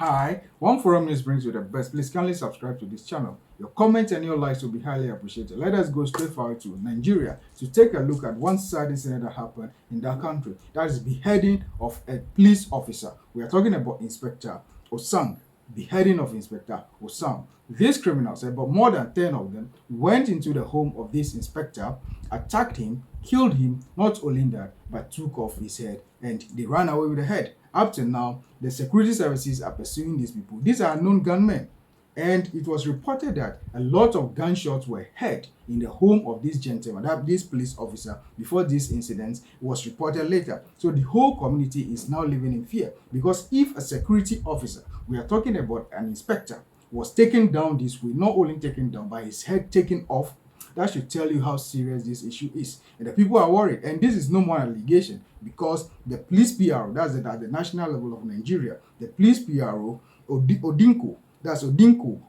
Hi, One Forum News brings you the best. Please kindly subscribe to this channel. Your comments and your likes will be highly appreciated. Let us go straight forward to Nigeria to take a look at one sad incident that happened in that country. That is beheading of a police officer. We are talking about Inspector Osang, beheading of Inspector Osang. These criminals, about more than 10 of them, went into the home of this inspector, attacked him, killed him, not only that, but took off his head and they ran away with the head. Up to now, the security services are pursuing these people. These are known gunmen. And it was reported that a lot of gunshots were heard in the home of this gentleman, this police officer, before this incident was reported later. So the whole community is now living in fear because if a security officer, we are talking about an inspector, was taken down this way, not only taken down, but his head taken off, that should tell you how serious this issue is. And the people are worried. And this is no more allegation because the police PRO, that's at the national level of Nigeria, the police PRO, Odinko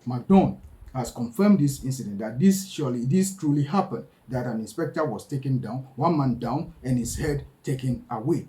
Madon, has confirmed this incident, that this truly happened, that an inspector was taken down, one man down, and his head taken away.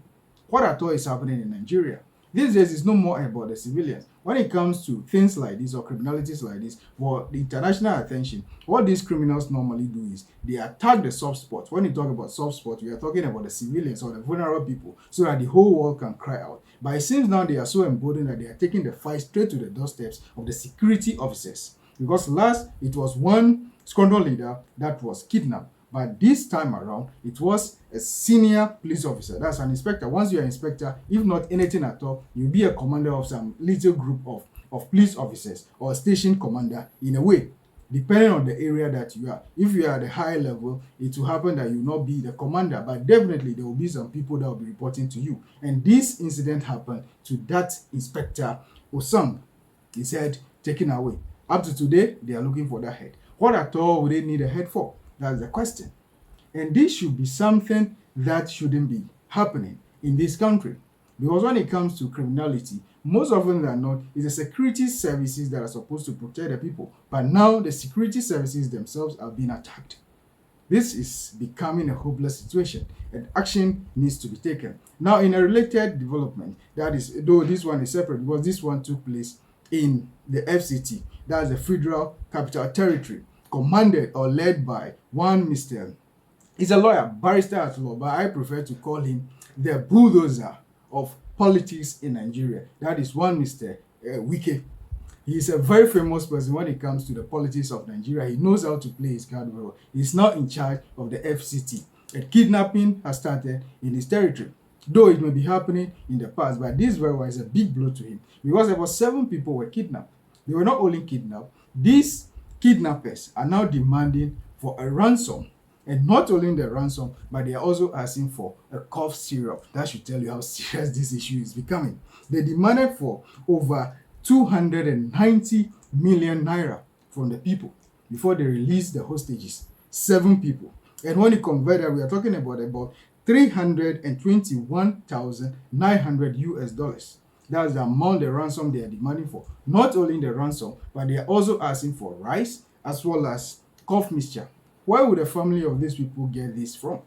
What at all is happening in Nigeria? These days, it's no more about the civilians. When it comes to things like this or criminalities like this, for the international attention, what these criminals normally do is they attack the soft spots. When you talk about soft spots, we are talking about the civilians or the vulnerable people so that the whole world can cry out. But it seems now they are so emboldened that they are taking the fight straight to the doorsteps of the security officers. Because last, it was one squadron leader that was kidnapped. But this time around, it was a senior police officer. That's an inspector. Once you're an inspector, if not anything at all, you'll be a commander of some little group of police officers or a station commander in a way, depending on the area that you are. If you are at a high level, it will happen that you will not be the commander, but definitely there will be some people that will be reporting to you. And this incident happened to that Inspector Osang. His head taken away. Up to today, they are looking for that head. What at all would they need a head for? That's the question. And this should be something that shouldn't be happening in this country. Because when it comes to criminality, most often than not, it's the security services that are supposed to protect the people. But now the security services themselves are being attacked. This is becoming a hopeless situation and action needs to be taken. Now, in a related development, that is, though this one is separate because this one took place in the FCT, that's the Federal Capital Territory, commanded or led by one Mr. He's a lawyer, barrister at law, but I prefer to call him the bulldozer of politics in Nigeria. That is one Mr. Wike. He is a very famous person when it comes to the politics of Nigeria. He knows how to play his card very well. He's now in charge of the FCT. And kidnapping has started in his territory. Though it may be happening in the past, but this very well is a big blow to him because about 7 people were kidnapped. They were not only kidnapped, these kidnappers are now demanding for a ransom. And not only the ransom, but they are also asking for a cough syrup. That should tell you how serious this issue is becoming. They demanded for over 290 million naira from the people before they released the hostages. 7 people. And when you convert that, we are talking about 321,900 US dollars. That's the amount the ransom they are demanding for. Not only the ransom, but they are also asking for rice as well as cough mixture. Where would the family of these people get this from?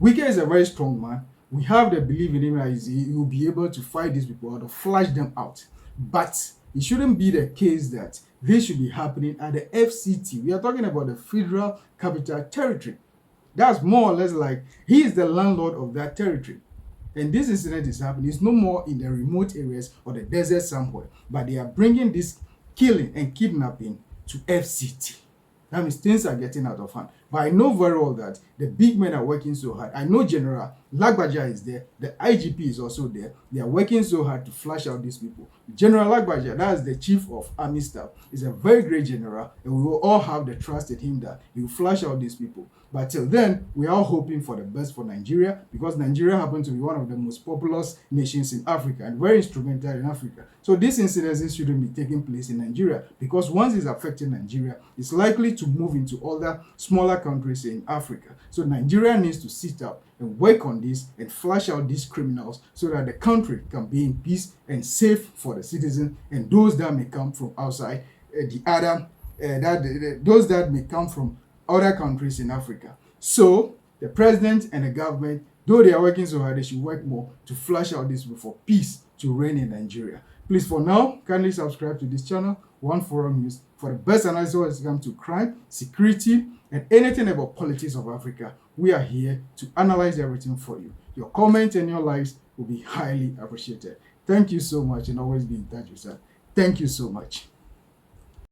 Wike is a very strong man. We have the belief in him that he will be able to fight these people out or flush them out. But it shouldn't be the case that this should be happening at the FCT. We are talking about the Federal Capital Territory. That's more or less like he is the landlord of that territory. And this incident is happening. It's no more in the remote areas or the desert somewhere, but they are bringing this killing and kidnapping to FCT. That means things are getting out of hand. But I know very well that the big men are working so hard. I know General Lagbaja is there. The IGP is also there. They are working so hard to flush out these people. General Lagbaja, that is the chief of army staff, is a very great general, and we will all have the trust in him that he will flush out these people. But till then, we are hoping for the best for Nigeria because Nigeria happens to be one of the most populous nations in Africa and very instrumental in Africa. So these incidents shouldn't be taking place in Nigeria because once it's affecting Nigeria, it's likely to move into other smaller countries in Africa. So Nigeria needs to sit up and work on this and flush out these criminals so that the country can be in peace and safe for the citizens and those that may come from outside those that may come from other countries in Africa. So the president and the government, though they are working so hard, they should work more to flush out this for peace to reign in Nigeria. Please, for now, kindly subscribe to this channel, One Forum News, for the best analysis when it comes to crime, security, and anything about politics of Africa. We are here to analyze everything for you. Your comments and your likes will be highly appreciated. Thank you so much, and always be in touch with us. Thank you so much.